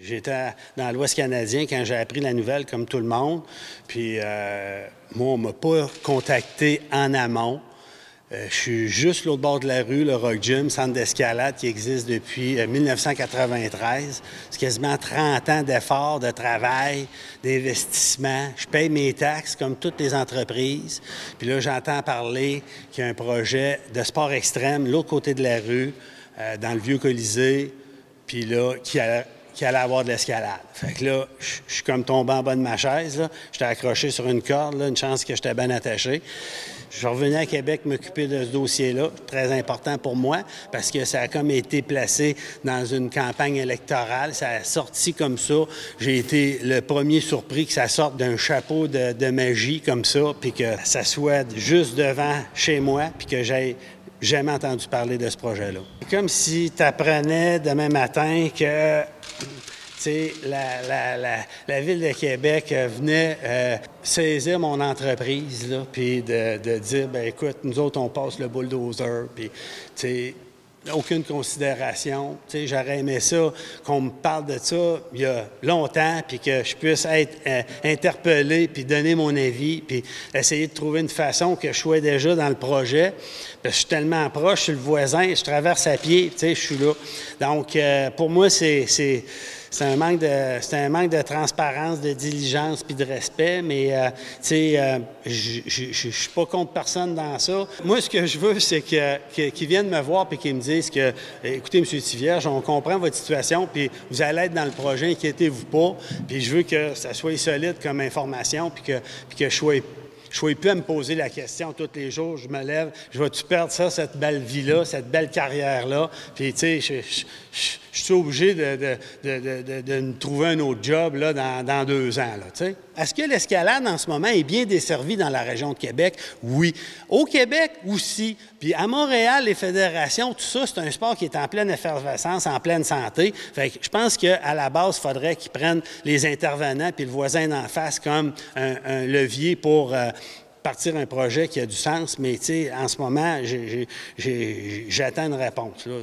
J'étais dans l'Ouest canadien quand j'ai appris la nouvelle, comme tout le monde. Puis moi, on ne m'a pas contacté en amont. Je suis juste l'autre bord de la rue, le Rock Gym, centre d'escalade qui existe depuis 1993. C'est quasiment 30 ans d'efforts, de travail, d'investissement. Je paye mes taxes comme toutes les entreprises. Puis là, j'entends parler qu'il y a un projet de sport extrême, l'autre côté de la rue, dans le vieux Colisée, puis là, qui allait avoir de l'escalade. Fait que là, je suis comme tombé en bas de ma chaise. J'étais accroché sur une corde, là, une chance que j'étais bien attaché. Je suis revenu à Québec m'occuper de ce dossier-là, très important pour moi, parce que ça a comme été placé dans une campagne électorale. Ça a sorti comme ça. J'ai été le premier surpris que ça sorte d'un chapeau de magie comme ça, puis que ça soit juste devant chez moi, puis que j'aie jamais entendu parler de ce projet-là. C'est comme si tu apprenais demain matin que la Ville de Québec venait saisir mon entreprise, puis de dire, bien, écoute, nous autres, on passe le bulldozer, puis, tu sais, aucune considération. Tu sais, j'aurais aimé ça, qu'on me parle de ça il y a longtemps, puis que je puisse être interpellé, puis donner mon avis, puis essayer de trouver une façon que je sois déjà dans le projet. Parce que je suis tellement proche, je suis le voisin, je traverse à pied, tu sais, je suis là. Donc, pour moi, c'est un manque de transparence, de diligence puis de respect, mais je suis pas contre personne dans ça. Moi, ce que je veux, c'est qu'ils viennent me voir puis qu'ils me disent que, écoutez, M. Tivierge, on comprend votre situation, puis vous allez être dans le projet, inquiétez-vous pas, puis je veux que ça soit solide comme information, puis que je sois plus à me poser la question tous les jours. Je me lève, je vais-tu perdre ça, cette belle vie-là, cette belle carrière-là? Puis, tu sais, je suis obligé de me trouver un autre job là, dans 2 ans. Tu sais. Est-ce que l'escalade, en ce moment, est bien desservie dans la région de Québec? Oui. Au Québec aussi. Puis à Montréal, les fédérations, tout ça, c'est un sport qui est en pleine effervescence, en pleine santé. Fait que je pense qu'à la base, il faudrait qu'ils prennent les intervenants puis le voisin d'en face comme un levier pour partir un projet qui a du sens. Mais, tu sais, en ce moment, j'attends une réponse. Là.